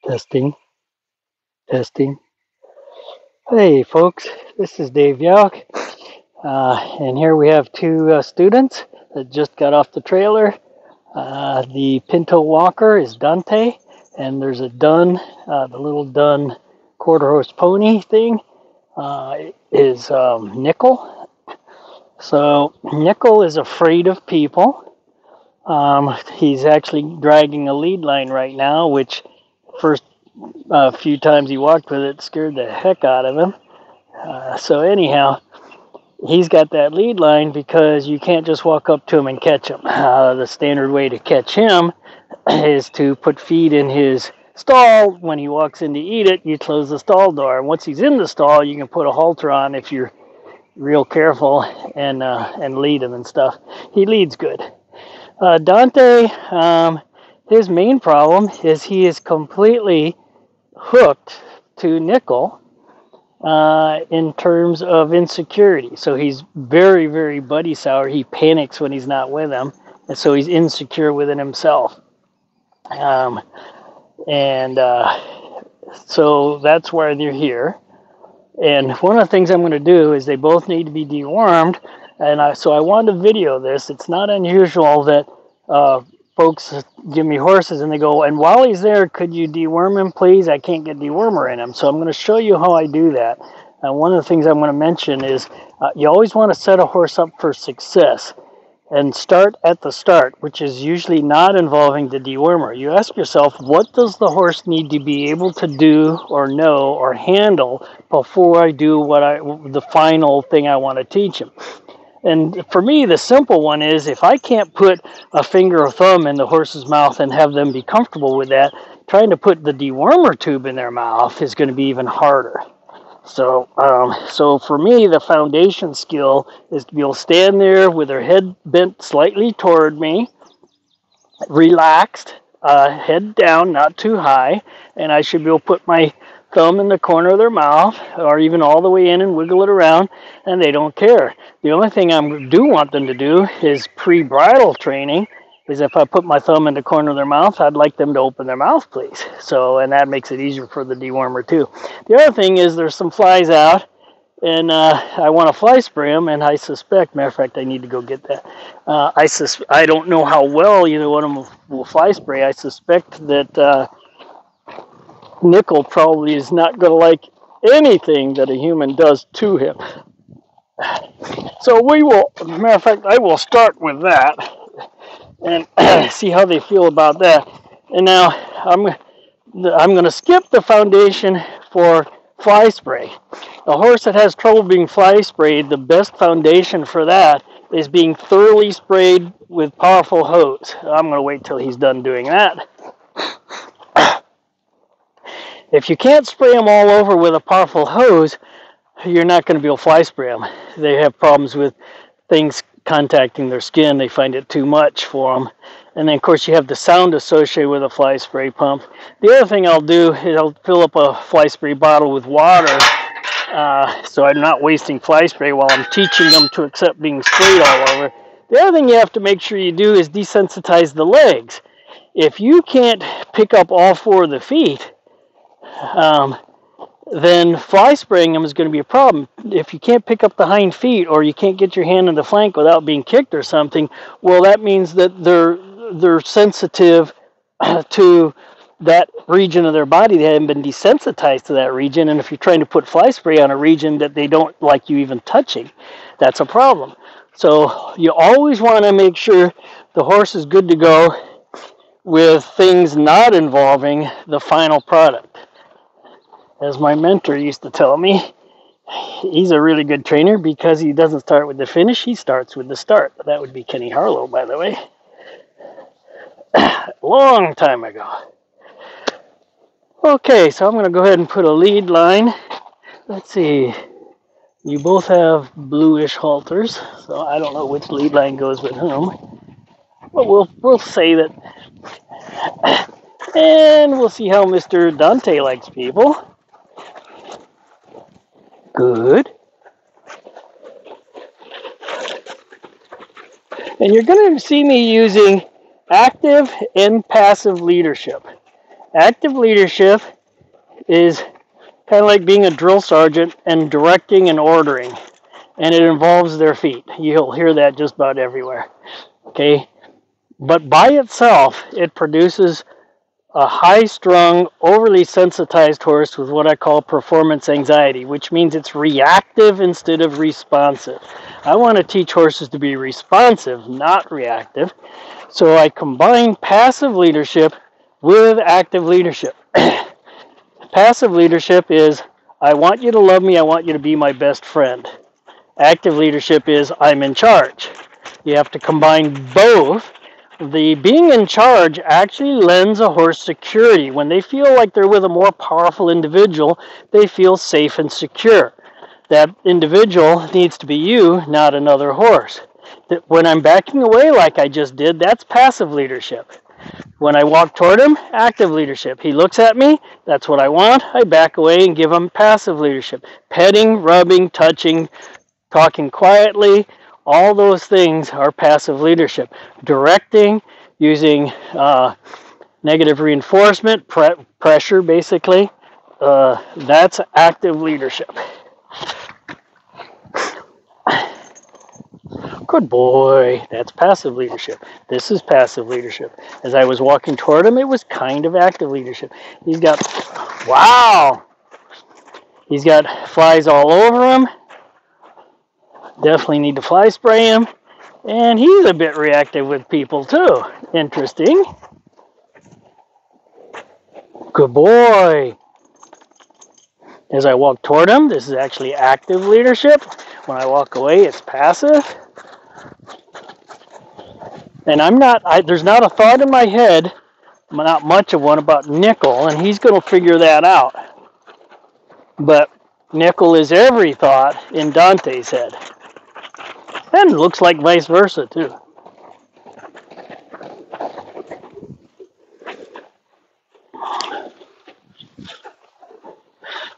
Testing, testing. Hey, folks, this is Dave Yauk, and here we have two students that just got off the trailer. The Pinto Walker is Dante, and there's a Dun, the little Dun quarter horse pony thing is Nickle. So Nickle is afraid of people. He's actually dragging a lead line right now, which first few times he walked with it scared the heck out of him. So anyhow, he's got that lead line because you can't just walk up to him and catch him. The standard way to catch him is to put feed in his stall. When he walks in to eat it, you close the stall door. And once he's in the stall, you can put a halter on if you're real careful and lead him and stuff. He leads good. Dante, his main problem is he is completely hooked to Nickle in terms of insecurity. So he's very, very buddy sour. He panics when he's not with him, and so he's insecure within himself. So that's why they're here. And one of the things I'm going to do is they both need to be dewormed. And so I wanted to video this. It's not unusual that folks give me horses and they go, and while he's there, could you deworm him, please? I can't get dewormer in him. So I'm going to show you how I do that. And one of the things I'm going to mention is you always want to set a horse up for success and start at the start, which is usually not involving the dewormer. You ask yourself, what does the horse need to be able to do or know or handle before I do the final thing I want to teach him? And for me, the simple one is if I can't put a finger or thumb in the horse's mouth and have them be comfortable with that, trying to put the dewormer tube in their mouth is going to be even harder. So for me, the foundation skill is to be able to stand there with their head bent slightly toward me, relaxed, head down, not too high, and I should be able to put my thumb in the corner of their mouth or even all the way in and wiggle it around, and they don't care. The only thing I do want them to do is pre-bridle training is if I put my thumb in the corner of their mouth, I'd like them to open their mouth, please. So, and that makes it easier for the dewormer too. The other thing is there's some flies out, and I want to fly spray them, and I suspect, matter of fact, I need to go get that. I don't know how well either one of them will fly spray. I suspect that Nickle probably is not going to like anything that a human does to him. So we will, matter of fact, I will start with that and see how they feel about that. And now I'm going to skip the foundation for fly spray. A horse that has trouble being fly sprayed, the best foundation for that is being thoroughly sprayed with powerful hose. I'm going to wait till he's done doing that. If you can't spray them all over with a powerful hose, you're not going to be able to fly spray them. They have problems with things contacting their skin. They find it too much for them. And then, of course, you have the sound associated with a fly spray pump. The other thing I'll do is I'll fill up a fly spray bottle with water so I'm not wasting fly spray while I'm teaching them to accept being sprayed all over. The other thing you have to make sure you do is desensitize the legs. If you can't pick up all four of the feet, then fly spraying them is going to be a problem. If you can't pick up the hind feet or you can't get your hand in the flank without being kicked or something, well, that means that they're sensitive to that region of their body. They haven't been desensitized to that region, and if you're trying to put fly spray on a region that they don't like you even touching, that's a problem. So you always want to make sure the horse is good to go with things not involving the final product. As my mentor used to tell me, he's a really good trainer because he doesn't start with the finish, he starts with the start. That would be Kenny Harlow, by the way. Long time ago. Okay, so I'm going to go ahead and put a lead line. Let's see. You both have bluish halters, so I don't know which lead line goes with whom. But we'll say that. And we'll see how Mr. Dante likes people. Good. And you're going to see me using active and passive leadership. Active leadership is kind of like being a drill sergeant and directing and ordering, and it involves their feet. You'll hear that just about everywhere. Okay, but by itself, it produces a high-strung, overly sensitized horse with what I call performance anxiety, which means it's reactive instead of responsive. I want to teach horses to be responsive, not reactive. So I combine passive leadership with active leadership. Passive leadership is, I want you to love me, I want you to be my best friend. Active leadership is, I'm in charge. You have to combine both. The being in charge actually lends a horse security. When they feel like they're with a more powerful individual, they feel safe and secure. That individual needs to be you, not another horse. When I'm backing away like I just did, that's passive leadership. When I walk toward him, active leadership. He looks at me, that's what I want. I back away and give him passive leadership. Petting, rubbing, touching, talking quietly, all those things are passive leadership. Directing, using negative reinforcement, pressure basically, that's active leadership. Good boy. That's passive leadership. This is passive leadership. As I was walking toward him, it was kind of active leadership. He's got, wow! He's got flies all over him. Definitely need to fly spray him. And he's a bit reactive with people too. Interesting. Good boy. As I walk toward him, this is actually active leadership. When I walk away, it's passive. And there's not a thought in my head, not much of one, about Nickle, and he's going to figure that out. But Nickle is every thought in Dante's head. And it looks like vice versa, too.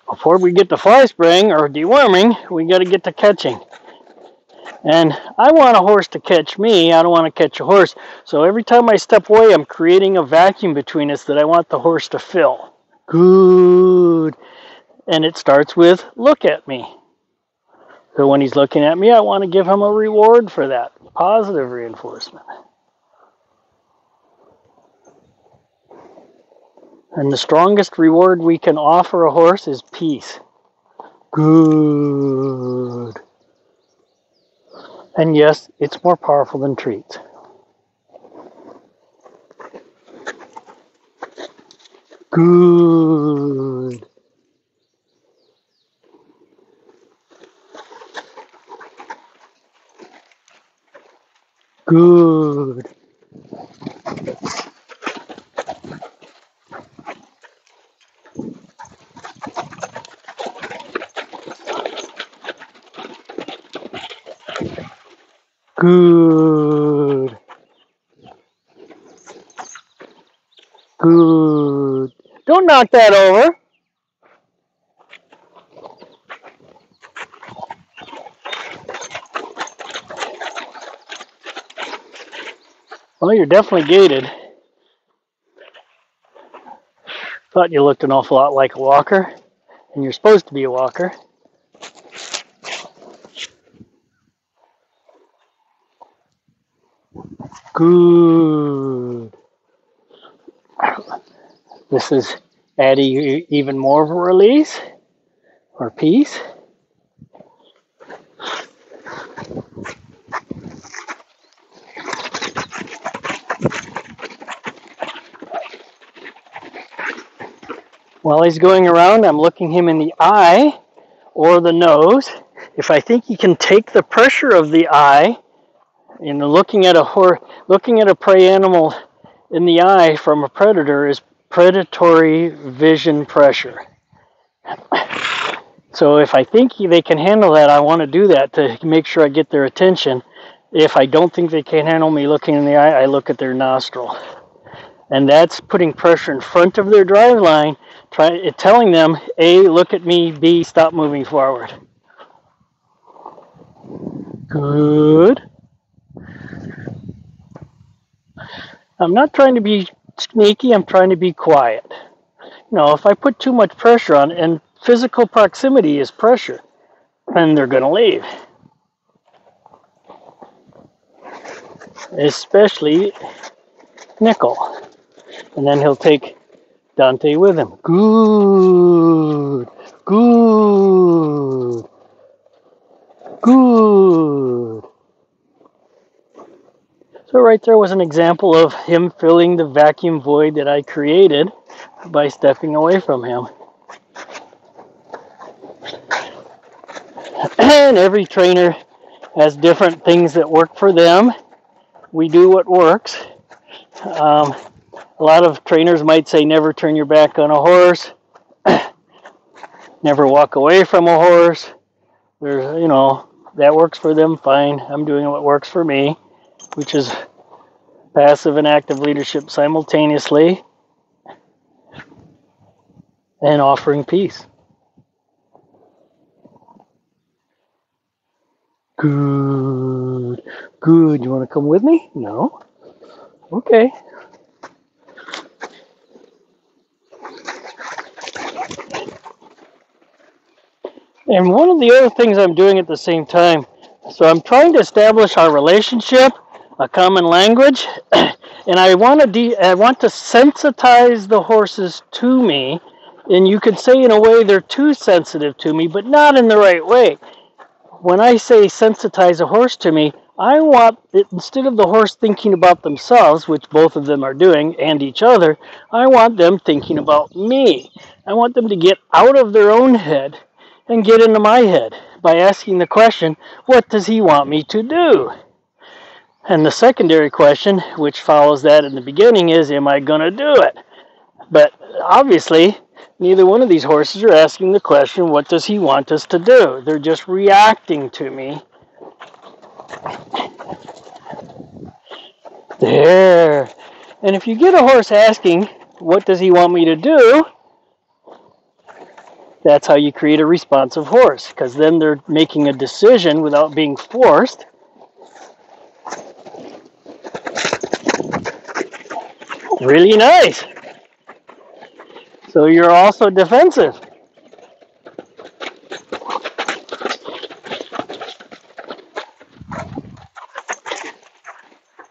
Before we get to fly spraying or deworming, we got to get to catching. And I want a horse to catch me. I don't want to catch a horse. So every time I step away, I'm creating a vacuum between us that I want the horse to fill. Good. And it starts with, look at me. So when he's looking at me, I want to give him a reward for that. Positive reinforcement. And the strongest reward we can offer a horse is peace. Good. And yes, it's more powerful than treats. Good. Good. Good. Good. Don't knock that over. Well, you're definitely gated. Thought you looked an awful lot like a walker, and you're supposed to be a walker. Good. This is adding even more of a release or peace. While he's going around, I'm looking him in the eye or the nose. If I think he can take the pressure of the eye, looking at a prey animal in the eye from a predator is predatory vision pressure. So if I think they can handle that, I want to do that to make sure I get their attention. If I don't think they can handle me looking in the eye, I look at their nostril. And that's putting pressure in front of their drive line, telling them, A, look at me, B, stop moving forward. Good. I'm not trying to be sneaky. I'm trying to be quiet. If I put too much pressure on, and physical proximity is pressure, then they're going to leave. Especially Nickle. And then he'll take Dante with him. Good. Good. Good. So right there was an example of him filling the vacuum void that I created by stepping away from him. And every trainer has different things that work for them. We do what works. A lot of trainers might say never turn your back on a horse, never walk away from a horse. There's, that works for them, fine. I'm doing what works for me, which is passive and active leadership simultaneously and offering peace. Good. Good. You want to come with me? No? Okay. And one of the other things I'm doing at the same time, so I'm trying to establish our relationship, a common language, and I want to sensitize the horses to me, and you could say in a way they're too sensitive to me, but not in the right way. When I say sensitize a horse to me, I want it, instead of the horse thinking about themselves, which both of them are doing, and each other, I want them thinking about me. I want them to get out of their own head and get into my head by asking the question, what does he want me to do? And the secondary question, which follows that in the beginning, is, am I going to do it? But obviously, neither one of these horses are asking the question, what does he want us to do? They're just reacting to me. There. And if you get a horse asking, what does he want me to do? That's how you create a responsive horse, because then they're making a decision without being forced. Really nice. So you're also defensive.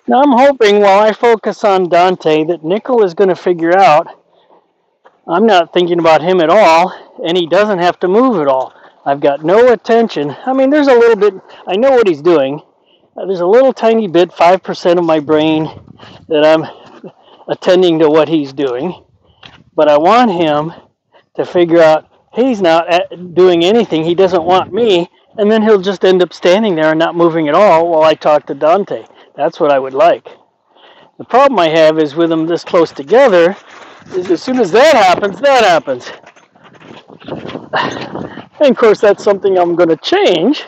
Now I'm hoping while I focus on Dante that Nickle is going to figure out I'm not thinking about him at all, and he doesn't have to move at all. I've got no attention. I mean, there's a little bit, I know what he's doing. There's a little tiny bit, 5% of my brain, that I'm attending to what he's doing. But I want him to figure out he's not doing anything. He doesn't want me. And then he'll just end up standing there and not moving at all while I talk to Dante. That's what I would like. The problem I have is with them this close together, is as soon as that happens, that happens. And of course, that's something I'm going to change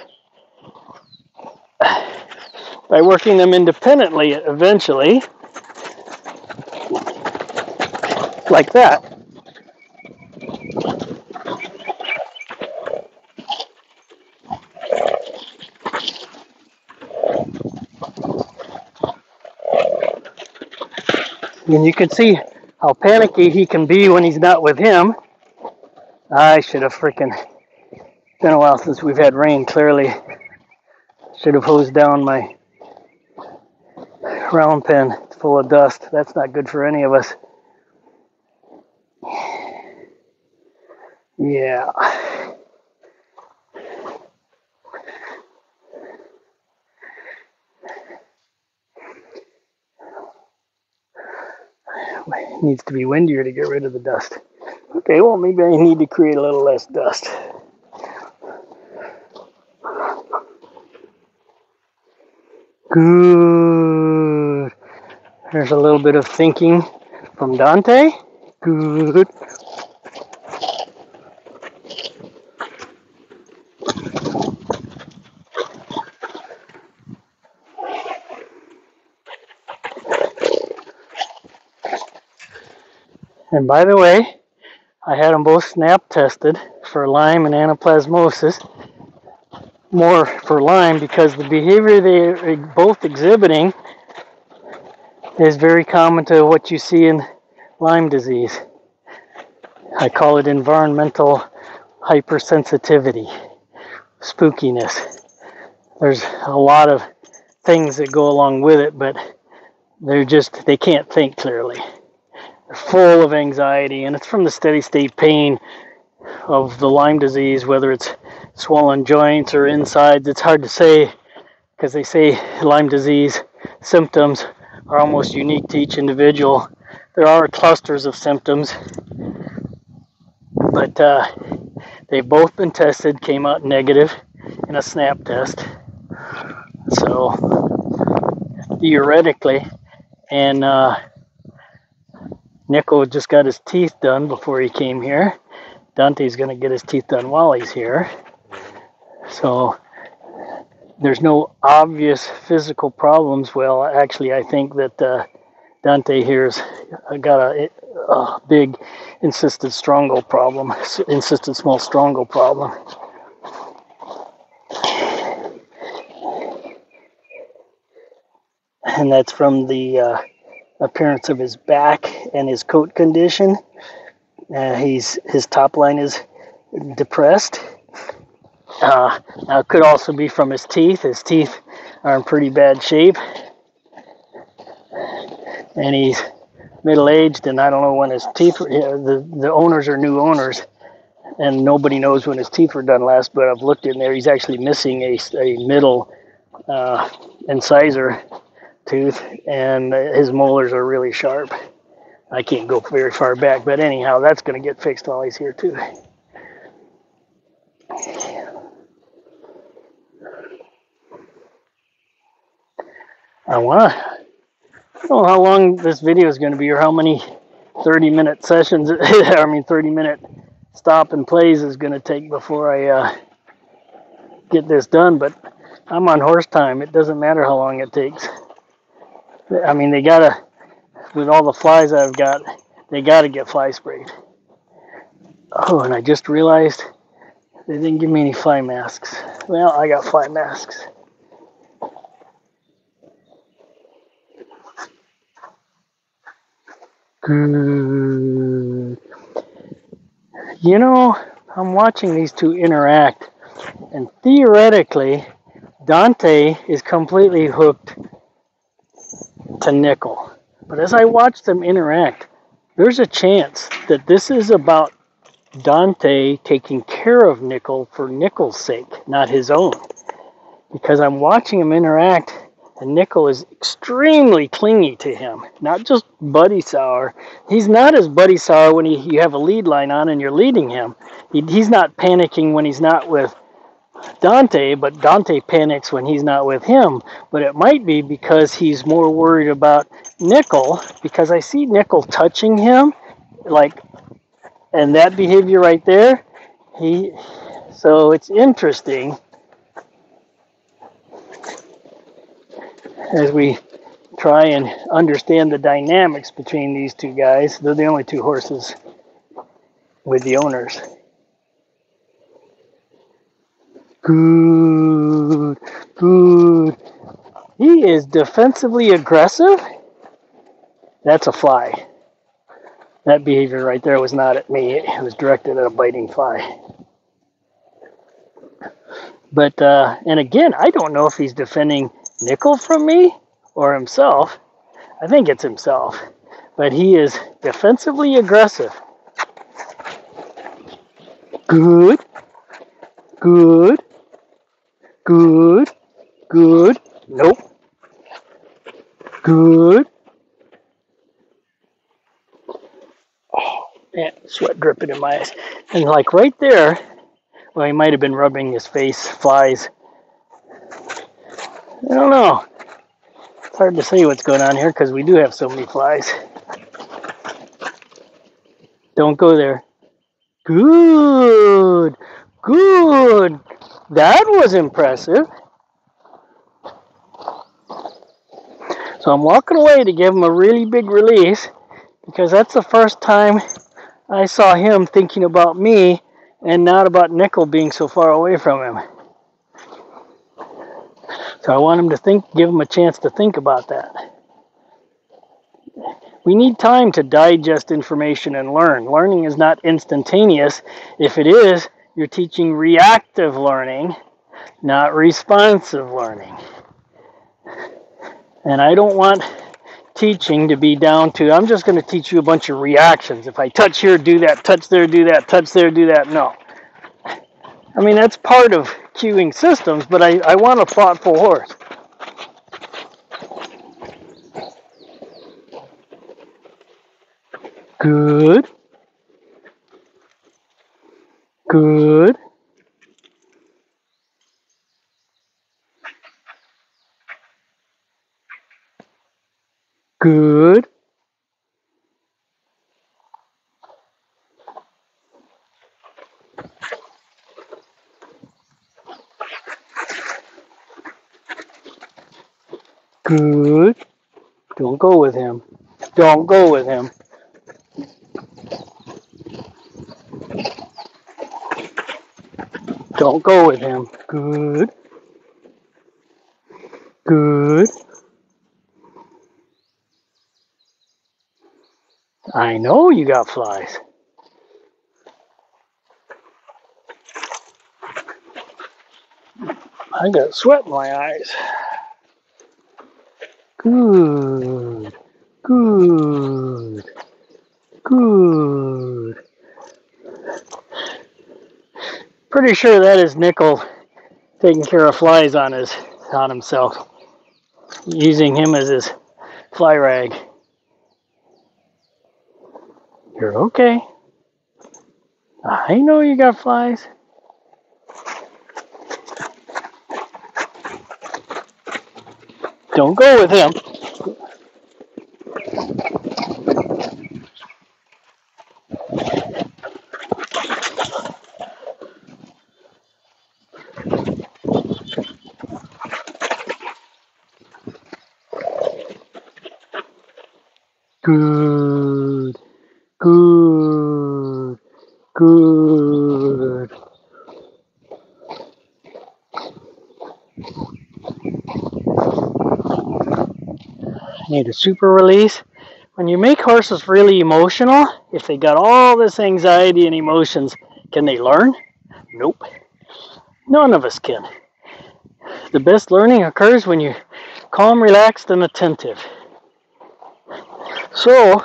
by working them independently eventually, like that. And you can see how panicky he can be when he's not with him. I should have freaking, been a while since we've had rain, clearly. Should have hosed down my round pen. It's full of dust. That's not good for any of us. Yeah. It needs to be windier to get rid of the dust. Okay, well, maybe I need to create a little less dust. Good. There's a little bit of thinking from Dante. Good. And by the way, I had them both snap tested for Lyme and anaplasmosis. More for Lyme because the behavior they're both exhibiting is very common to what you see in Lyme disease. I call it environmental hypersensitivity, spookiness. There's a lot of things that go along with it, but they can't think clearly. They're full of anxiety, and it's from the steady state pain of the Lyme disease, whether it's swollen joints or insides. It's hard to say because they say Lyme disease symptoms are almost unique to each individual. There are clusters of symptoms, but they've both been tested, came out negative in a snap test. So theoretically, and Nickle just got his teeth done before he came here. Dante's going to get his teeth done while he's here. So there's no obvious physical problems. Well, actually, I think that Dante here's got a big insistent strangles problem, insistent small strangles problem. And that's from the appearance of his back and his coat condition. His top line is depressed. Now it could also be from his teeth. His teeth are in pretty bad shape. And he's middle-aged, and I don't know when his teeth, the owners are new owners, and nobody knows when his teeth were done last, but I've looked in there. He's actually missing a middle incisor tooth, and his molars are really sharp. I can't go very far back, but anyhow, that's going to get fixed while he's here too. I don't know how long this video is going to be, or how many 30-minute sessions, 30-minute stop and plays is going to take before I get this done, but I'm on horse time. It doesn't matter how long it takes. I mean, they gotta, with all the flies I've got, they gotta get fly sprayed. Oh, and I just realized they didn't give me any fly masks. Well, I got fly masks. Good. You know, I'm watching these two interact, and theoretically, Dante is completely hooked to Nickle. But as I watch them interact, there's a chance that this is about Dante taking care of Nickle for Nickle's sake, not his own. Because I'm watching him interact, and Nickle is extremely clingy to him, not just buddy sour. He's not as buddy sour when you have a lead line on and you're leading him. He's not panicking when he's not with Dante, but Dante panics when he's not with him. But it might be because he's more worried about Nickle, because I see Nickle touching him, and that behavior right there. So it's interesting as we try and understand the dynamics between these two guys. They're the only two horses with the owners. Good, good. He is defensively aggressive. That's a fly. That behavior right there was not at me. It was directed at a biting fly. But, and again, I don't know if he's defending Nickle from me or himself. I think it's himself. But he is defensively aggressive. Good, good, good, good. Nope. Good. Oh, man, sweat dripping in my eyes. And like right there, well, he might have been rubbing his face, flies. I don't know. It's hard to say what's going on here because we do have so many flies. Don't go there. Good. Good. That was impressive. So I'm walking away to give him a really big release because that's the first time I saw him thinking about me and not about Nickle being so far away from him. So I want him to give him a chance to think about that. We need time to digest information and learn. Learning is not instantaneous. If it is, you're teaching reactive learning, not responsive learning. And I don't want teaching to be down to, I'm just going to teach you a bunch of reactions. If I touch here, do that, touch there, do that, touch there, do that. No. I mean, that's part of cueing systems, but I want a thoughtful horse. Good. Good. Good. Good. Don't go with him. Don't go with him. Don't go with him. Good. Good. I know you got flies. I got sweat in my eyes. Good. Good. Good. Pretty sure that is Nickle taking care of flies on himself, using him as his fly rag. You're okay. I know you got flies. Don't go with him. Good. Good. Good. Need a super release. When you make horses really emotional, if they got all this anxiety and emotions, can they learn? Nope. None of us can. The best learning occurs when you're calm, relaxed, and attentive. So,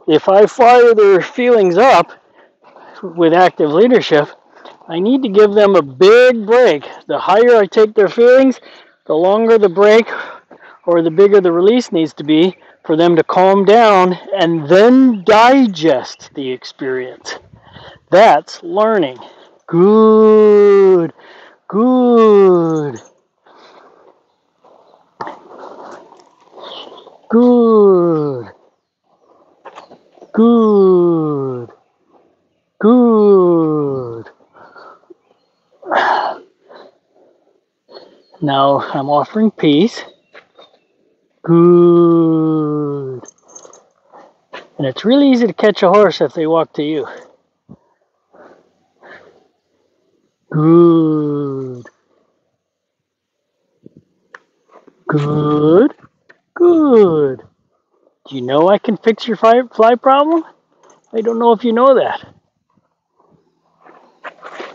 if I fire their feelings up with active leadership, I need to give them a big break. The higher I take their feelings, the longer the break or the bigger the release needs to be for them to calm down and then digest the experience. That's learning. Good. Good. Good. Good. Good. Now I'm offering peace. Good. And it's really easy to catch a horse if they walk to you. Good. Good. Good. Do you know I can fix your fly problem? I don't know if you know that.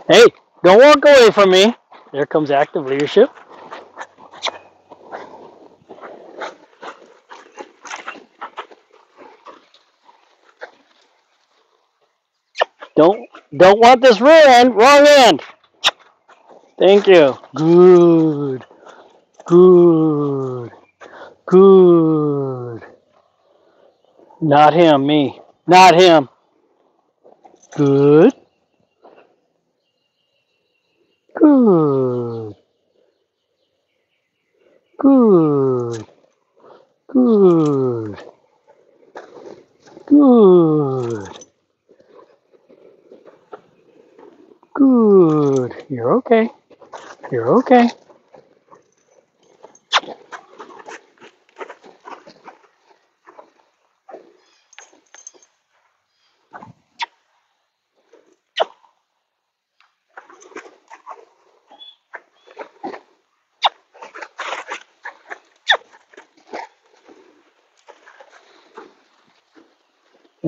Hey, don't walk away from me. There comes active leadership. Don't want this rear end, wrong end. Thank you. Good. Good. Good. Not him, me. Not him. Good. Good. Good. Good. Good. Good. You're okay. You're okay.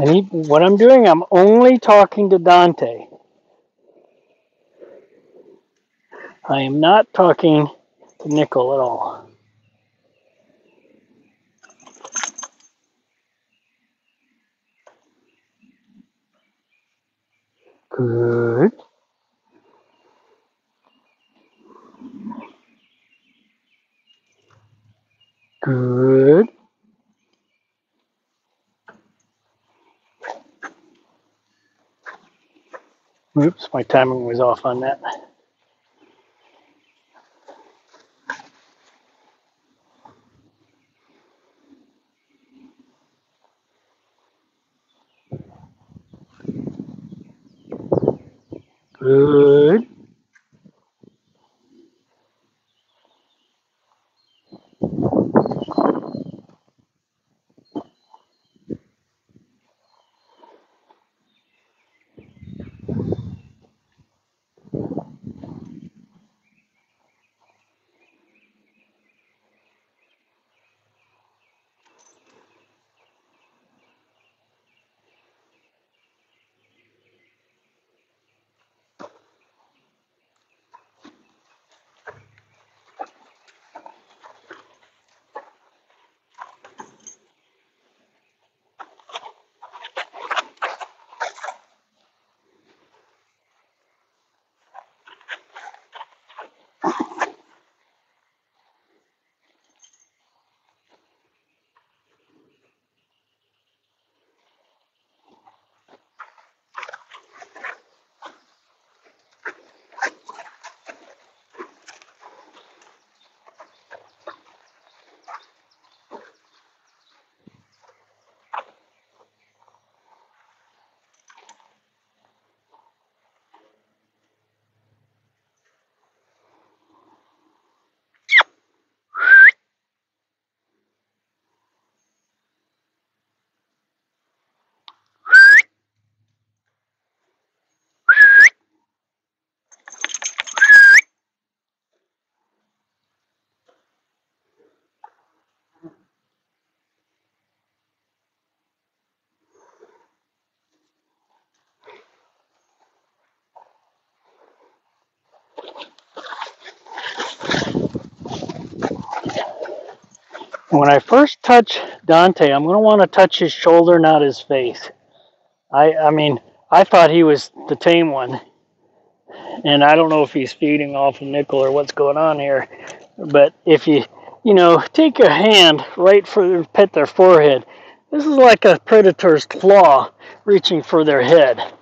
And what I'm doing, I'm only talking to Dante. I am not talking to Nickle at all. Good. Good. Oops, my timing was off on that. Good. When I first touch Dante, I'm going to want to touch his shoulder, not his face. I mean, I thought he was the tame one, and I don't know if he's feeding off of Nickle or what's going on here. But if you take a hand right for pet their forehead, this is like a predator's claw reaching for their head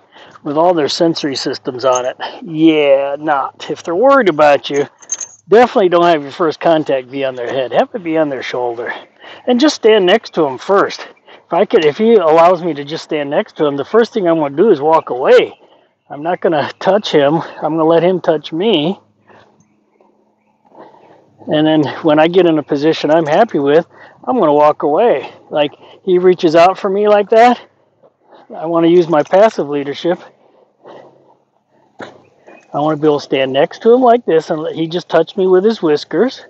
with all their sensory systems on it. Yeah, not. If they're worried about you, definitely don't have your first contact be on their head. Have it be on their shoulder. And just stand next to them first. If he allows me to just stand next to him, the first thing I'm going to do is walk away. I'm not going to touch him. I'm going to let him touch me. And then when I get in a position I'm happy with, I'm going to walk away. Like he reaches out for me like that, I want to use my passive leadership. I want to be able to stand next to him like this and he just touch me with his whiskers.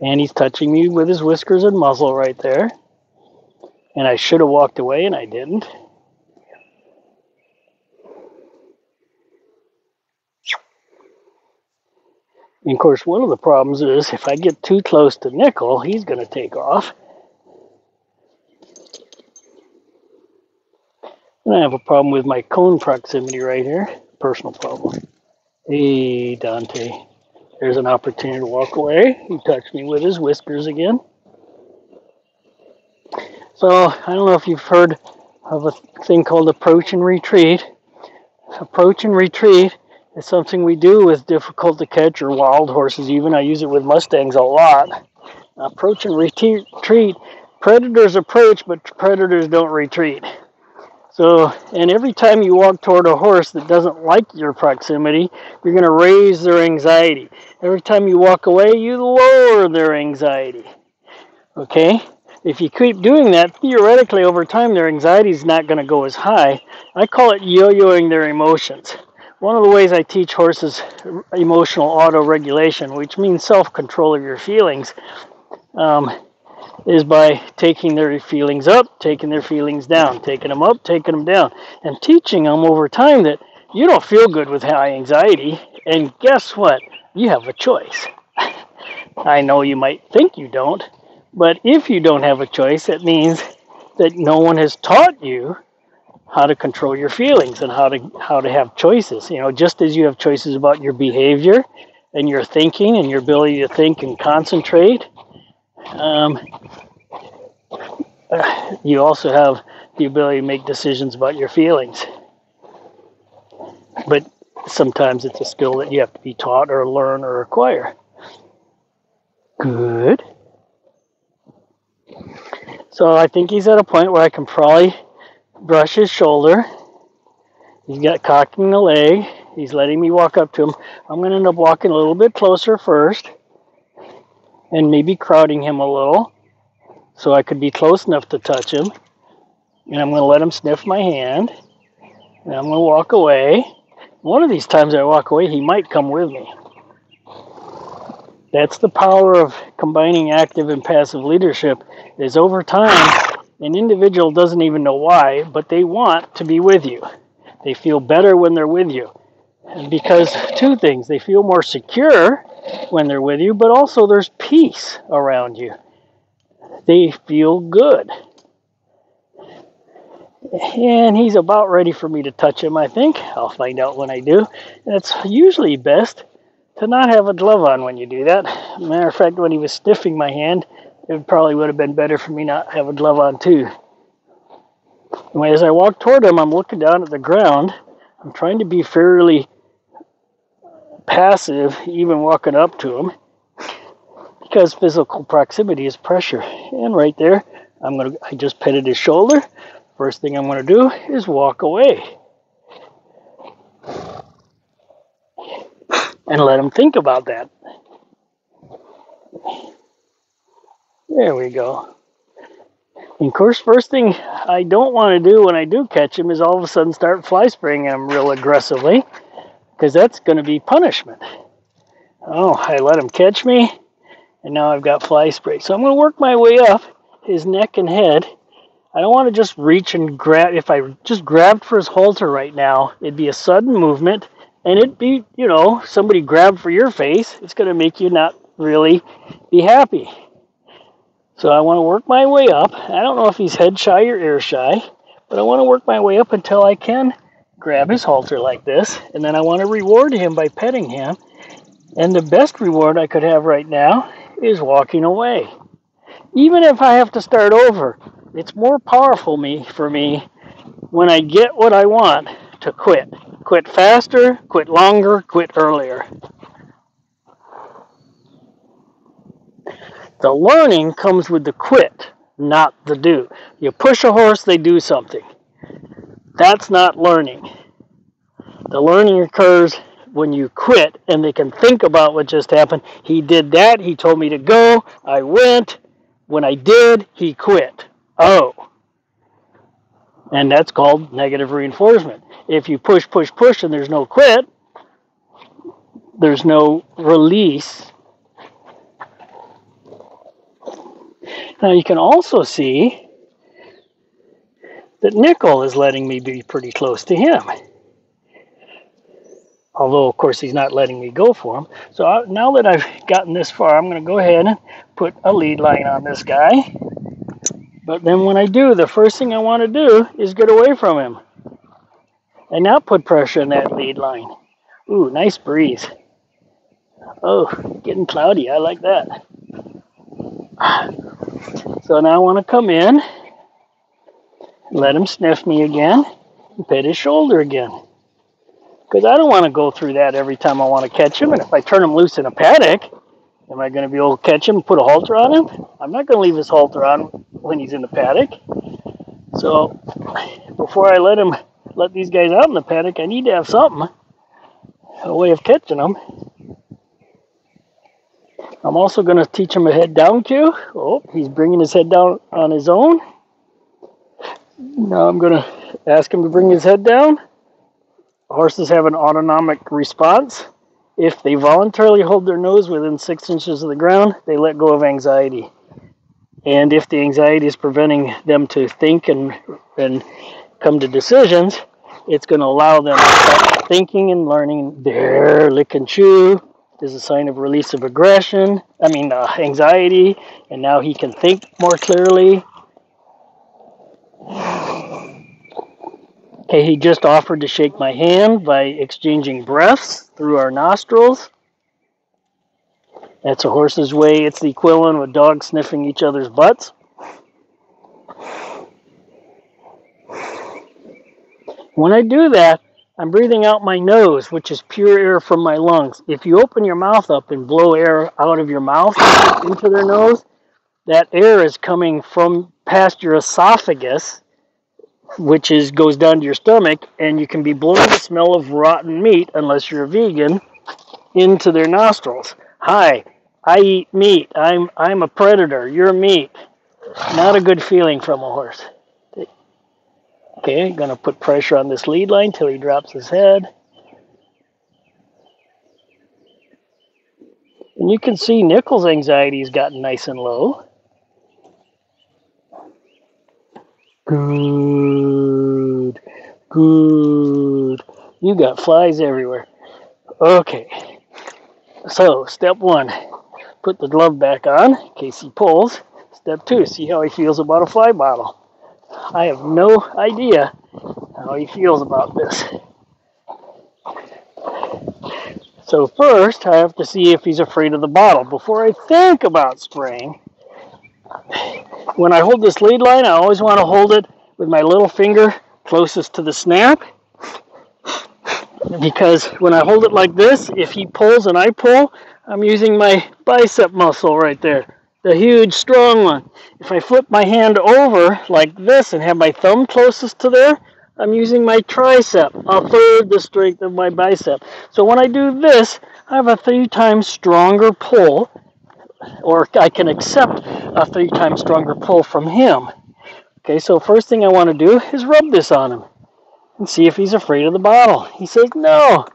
And he's touching me with his whiskers and muzzle right there. And I should have walked away and I didn't. And of course, one of the problems is if I get too close to Nickle, he's going to take off. And I have a problem with my cone proximity right here. Personal problem. Hey, Dante. There's an opportunity to walk away. He touched me with his whiskers again. So, I don't know if you've heard of a thing called approach and retreat. Approach and retreat is something we do with difficult to catch or wild horses even. I use it with Mustangs a lot. Approach and retreat. Predators approach, but predators don't retreat. So, and every time you walk toward a horse that doesn't like your proximity, you're going to raise their anxiety. Every time you walk away, you lower their anxiety. Okay? If you keep doing that, theoretically over time their anxiety is not going to go as high. I call it yo-yoing their emotions. One of the ways I teach horses emotional auto-regulation, which means self-control of your feelings, is by taking their feelings up, taking their feelings down, taking them up, taking them down, and teaching them over time that you don't feel good with high anxiety, and guess what? You have a choice. I know you might think you don't, but if you don't have a choice, that means that no one has taught you how to control your feelings and how to have choices. You know, just as you have choices about your behavior and your thinking and your ability to think and concentrate, you also have the ability to make decisions about your feelings. But sometimes it's a skill that you have to be taught or learn or acquire. Good. So I think he's at a point where I can probably brush his shoulder. He's got cocking the leg. He's letting me walk up to him. I'm going to end up walking a little bit closer first and maybe crowding him a little so I could be close enough to touch him. And I'm going to let him sniff my hand. And I'm going to walk away. One of these times I walk away, he might come with me. That's the power of combining active and passive leadership, is over time, an individual doesn't even know why, but they want to be with you. They feel better when they're with you. And because two things, they feel more secure when they're with you, but also there's peace around you. They feel good. And he's about ready for me to touch him, I think. I'll find out when I do. And it's usually best to not have a glove on when you do that. Matter of fact, when he was sniffing my hand, it probably would have been better for me not to have a glove on too. And as I walk toward him, I'm looking down at the ground. I'm trying to be fairly passive, even walking up to him, because physical proximity is pressure. And right there, I just petted his shoulder. First thing I'm going to do is walk away and let him think about that. There we go. And of course, first thing I don't want to do when I do catch him is all of a sudden start fly spraying him real aggressively, because that's going to be punishment. Oh, I let him catch me, and now I've got fly spray. So I'm going to work my way up his neck and head. I don't want to just reach and grab. If I just grabbed for his halter right now, it'd be a sudden movement, and it'd be, somebody grabbed for your face. It's going to make you not really be happy. So I want to work my way up. I don't know if he's head shy or ear shy, but I want to work my way up until I can grab his halter like this, and then I want to reward him by petting him. And the best reward I could have right now is walking away. Even if I have to start over, it's more powerful for me when I get what I want to quit. Quit faster, quit longer, quit earlier. The learning comes with the quit, not the do. You push a horse, they do something. That's not learning. The learning occurs when you quit and they can think about what just happened. He did that, he told me to go, I went. When I did, he quit. Oh. And that's called negative reinforcement. If you push, push, push and there's no quit, there's no release. Now you can also see that Nickle is letting me be pretty close to him. Although, of course, he's not letting me go for him. So now that I've gotten this far, I'm going to go ahead and put a lead line on this guy. But then when I do, the first thing I want to do is get away from him and not put pressure on that lead line. Ooh, nice breeze. Oh, getting cloudy. I like that. So now I want to come in, let him sniff me again, and pet his shoulder again. Because I don't want to go through that every time I want to catch him. And if I turn him loose in a paddock, am I going to be able to catch him and put a halter on him? I'm not going to leave his halter on when he's in the paddock. So before I let these guys out in the paddock, I need to have something, a way of catching them. I'm also going to teach him a head down cue. Oh, he's bringing his head down on his own. Now I'm going to ask him to bring his head down. Horses have an autonomic response. If they voluntarily hold their nose within 6 inches of the ground, they let go of anxiety. And if the anxiety is preventing them to think and come to decisions, it's going to allow them to start thinking and learning. There, lick and chew is a sign of release of anxiety, and now he can think more clearly. Okay, he just offered to shake my hand by exchanging breaths through our nostrils. That's a horse's way. It's the equivalent of dogs sniffing each other's butts. When I do that, I'm breathing out my nose, which is pure air from my lungs. If you open your mouth up and blow air out of your mouth into their nose, that air is coming from past your esophagus, which goes down to your stomach, and you can be blowing the smell of rotten meat, unless you're a vegan, into their nostrils. Hi, I eat meat. I'm a predator. You're meat. Not a good feeling from a horse. Okay, going to put pressure on this lead line till he drops his head. And you can see Nickle's anxiety has gotten nice and low. Good. Good. You got flies everywhere. Okay. So, step 1, put the glove back on in case he pulls. Step 2, see how he feels about a fly bottle. I have no idea how he feels about this. So first, I have to see if he's afraid of the bottle. Before I think about spraying, when I hold this lead line, I always want to hold it with my little finger closest to the snap. Because when I hold it like this, if he pulls and I pull, I'm using my bicep muscle right there. The huge, strong one. If I flip my hand over like this and have my thumb closest to there, I'm using my tricep, a third the strength of my bicep. So when I do this, I have a 3 times stronger pull, or I can accept a 3 times stronger pull from him. Okay, so first thing I want to do is rub this on him and see if he's afraid of the bottle. He says no.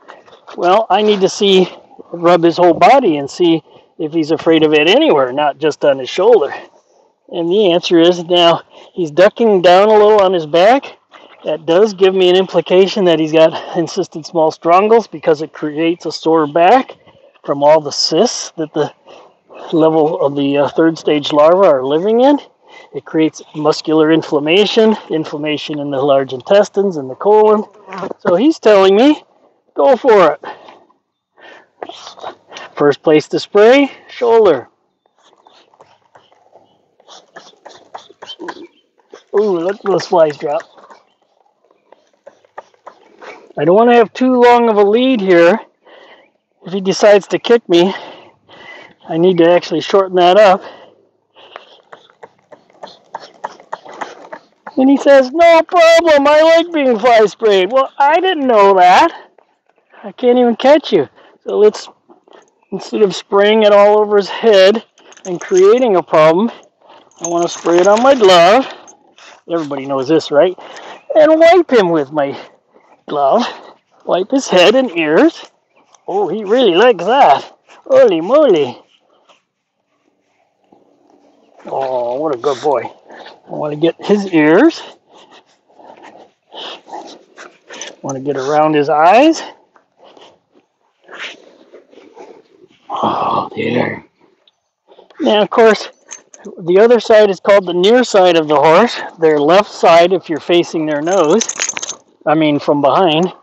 Well, I need to rub his whole body and see if he's afraid of it anywhere, not just on his shoulder. And the answer is now he's ducking down a little on his back. That does give me an implication that he's got encysted small strongles because it creates a sore back from all the cysts that the level of the third stage larvae are living in. It creates muscular inflammation in the large intestines and the colon. So he's telling me, go for it. First place to spray, shoulder. Ooh, look at those flies drop. I don't want to have too long of a lead here. If he decides to kick me, I need to actually shorten that up. And he says, no problem, I like being fly sprayed. Well, I didn't know that. I can't even catch you. So let's, instead of spraying it all over his head and creating a problem, I want to spray it on my glove. Everybody knows this, right? And wipe him with my glove. Wipe his head and ears. Oh, he really likes that. Holy moly. Oh, what a good boy. I want to get his ears. I want to get around his eyes. Oh, there. Now, of course, the other side is called the near side of the horse. Their left side, if you're facing their nose. From behind.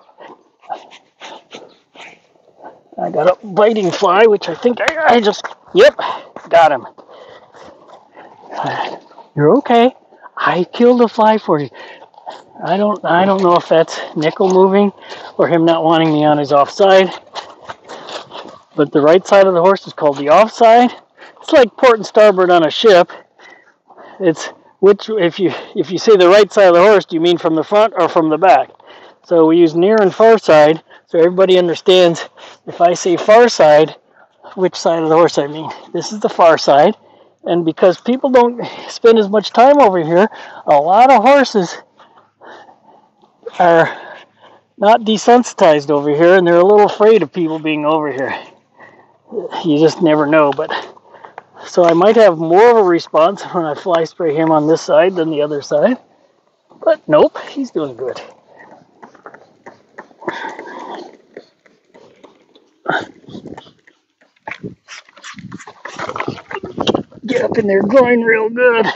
I got a biting fly, which I think I just, yep, got him. You're okay. I killed a fly for you. I don't know if that's Nickle moving or him not wanting me on his offside. But the right side of the horse is called the offside. It's like port and starboard on a ship. It's which, if you say the right side of the horse, do you mean from the front or from the back? So we use near and far side, so everybody understands. If I say far side, which side of the horse I mean. This is the far side. And because people don't spend as much time over here, a lot of horses are not desensitized over here, and they're a little afraid of people being over here. You just never know, but So I might have more of a response when I fly spray him on this side than the other side. But nope, he's doing good. Get up in there growing real good.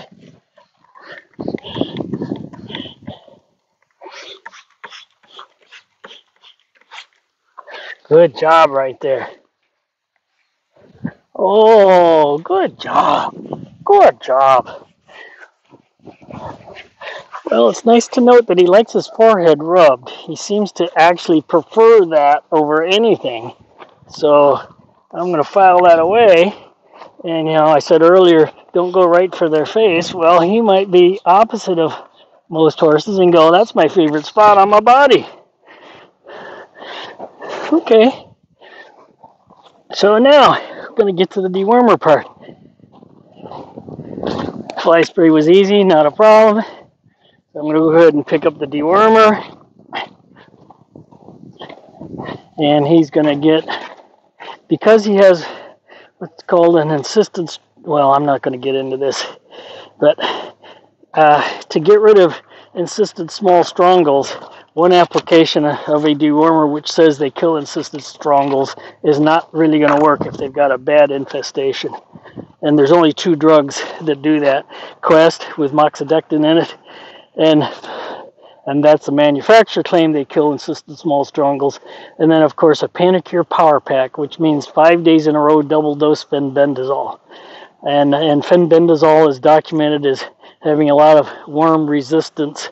Good job right there. Oh, good job. Good job. Well, it's nice to note that he likes his forehead rubbed. He seems to actually prefer that over anything. So I'm going to file that away. And, I said earlier, don't go right for their face. Well, he might be opposite of most horses and go, that's my favorite spot on my body. Okay. So now, we're going to get to the dewormer part. Fly spray was easy, not a problem. So I'm going to go ahead and pick up the dewormer. And he's going to get, because he has what's called an insistent, well, I'm not going to get into this, but to get rid of insistent small strongles, one application of a dewormer which says they kill insistent strongles is not really going to work if they've got a bad infestation. And there's only 2 drugs that do that. Quest with moxidectin in it, and that's the manufacturer claim they kill insistent small strongles. And then, of course, a Panicure Power Pack, which means 5 days in a row double dose fenbendazole. And fenbendazole is documented as having a lot of worm resistance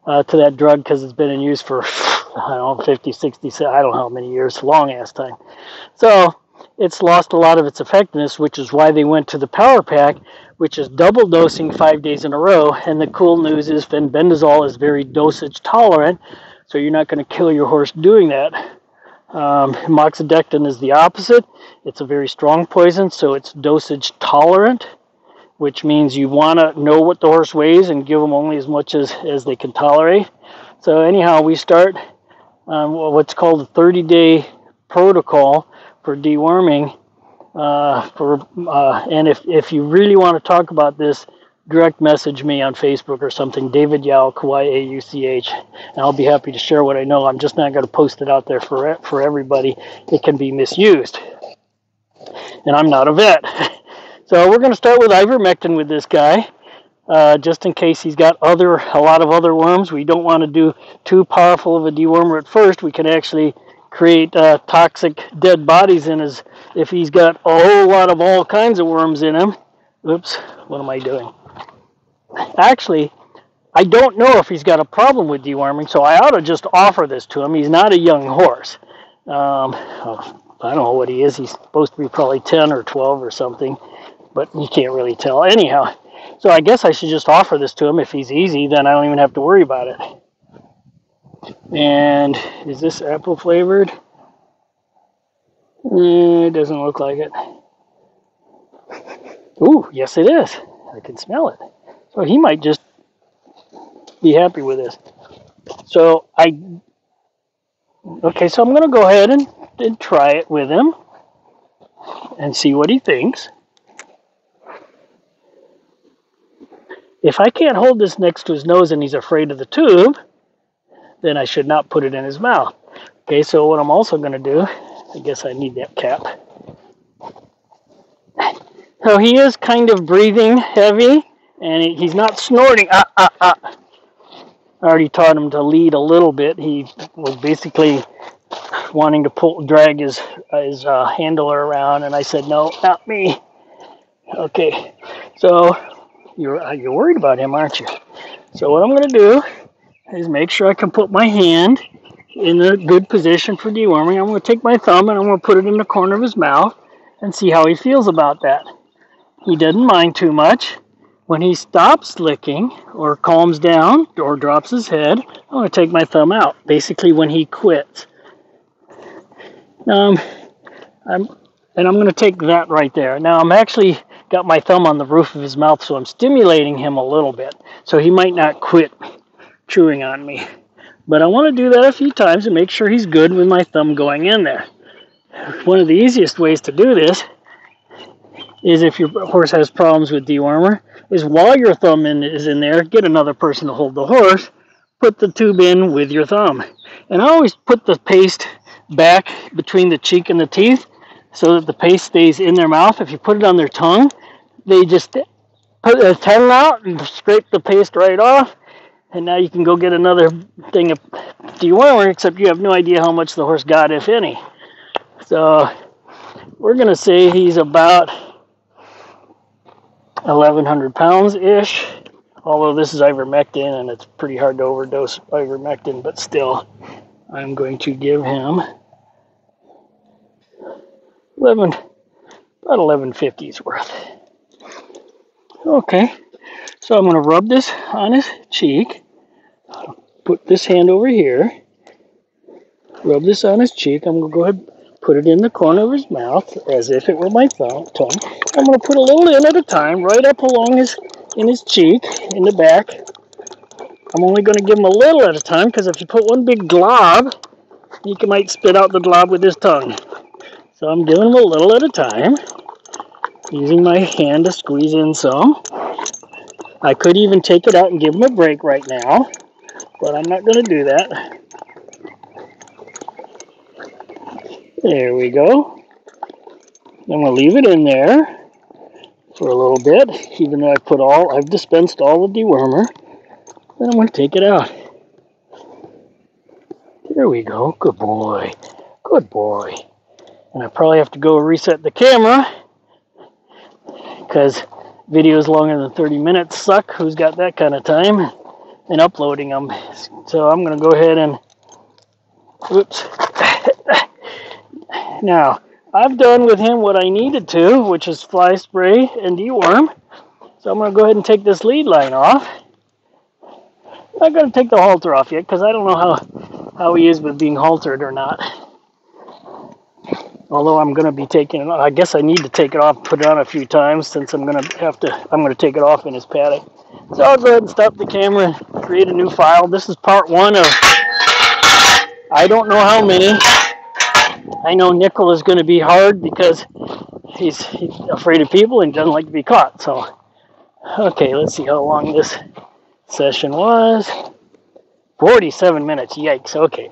to that drug because it's been in use for, 50, 60, I don't know how many years, long ass time. So it's lost a lot of its effectiveness, which is why they went to the Power Pack, which is double dosing 5 days in a row. And the cool news is fenbendazole is very dosage tolerant, so you're not going to kill your horse doing that. Moxidectin is the opposite. It's a very strong poison, so it's dosage tolerant, which means you want to know what the horse weighs and give them only as much as they can tolerate. So anyhow, we start what's called a 30-day protocol for deworming. And if you really want to talk about this, direct message me on Facebook or something, David Yauch, Yauch, and I'll be happy to share what I know. I'm just not going to post it out there for everybody. It can be misused. And I'm not a vet. So we're going to start with ivermectin with this guy, just in case he's got a lot of other worms. We don't want to do too powerful of a dewormer at first. We can actually create toxic dead bodies if he's got a whole lot of all kinds of worms in him. Oops, what am I doing? Actually, I don't know if he's got a problem with deworming, so I ought to just offer this to him. He's not a young horse. I don't know what he is. He's supposed to be probably 10 or 12 or something, but you can't really tell. Anyhow, so I guess I should just offer this to him. If he's easy, then I don't even have to worry about it. And is this apple flavored? It doesn't look like it. Ooh, yes it is. I can smell it. So he might just be happy with this. So I'm going to go ahead and try it with him and see what he thinks. If I can't hold this next to his nose and he's afraid of the tube, then I should not put it in his mouth. Okay, so what I'm also going to do, I guess I need that cap. So he is kind of breathing heavy, and he's not snorting. I already taught him to lead a little bit. He was basically wanting to drag his handler around, and I said, no, not me. Okay, so you're worried about him, aren't you? So what I'm going to do is make sure I can put my hand in a good position for deworming. I'm going to take my thumb and I'm going to put it in the corner of his mouth and see how he feels about that. He doesn't mind too much. When he stops licking or calms down or drops his head, I'm going to take my thumb out, basically when he quits. I'm going to take that right there. Now I'm actually got my thumb on the roof of his mouth, so I'm stimulating him a little bit. So he might not quit chewing on me. But I want to do that a few times and make sure he's good with my thumb going in there. One of the easiest ways to do this is if your horse has problems with dewormer, is while your thumb is in there, get another person to hold the horse, put the tube in with your thumb. And I always put the paste back between the cheek and the teeth so that the paste stays in their mouth. If you put it on their tongue, they just put their tongue out and scrape the paste right off. And now you can go get another thing of dewormer, except you have no idea how much the horse got, if any. So we're going to say he's about 1,100 pounds-ish, although this is ivermectin, and it's pretty hard to overdose ivermectin, but still, I'm going to give him about 1150's worth. Okay, so I'm going to rub this on his cheek. Put this hand over here. Rub this on his cheek. I'm going to go ahead and put it in the corner of his mouth as if it were my tongue. I'm going to put a little in at a time, right up along in his cheek, in the back. I'm only going to give him a little at a time because if you put one big glob, you might spit out the glob with his tongue. So I'm giving him a little at a time, using my hand to squeeze in some. I could even take it out and give him a break right now, but I'm not going to do that. There we go. I'm going to leave it in there for a little bit, even though I've dispensed all the dewormer. Then I'm going to take it out. There we go. Good boy. Good boy. And I probably have to go reset the camera because videos longer than 30 minutes suck. Who's got that kind of time? And uploading them. So I'm going to go ahead and... Oops. Now, I've done with him what I needed to, which is fly spray and deworm. So I'm going to go ahead and take this lead line off. I'm not going to take the halter off yet because I don't know how he is with being haltered or not. Although I'm going to be taking it off. I guess I need to take it off and put it on a few times since I'm going to take it off in his paddock. So I'll go ahead and stop the camera and create a new file. This is part one of I don't know how many. I know Nickle is going to be hard because he's afraid of people and doesn't like to be caught. So, okay, let's see how long this session was. 47 minutes, yikes, okay.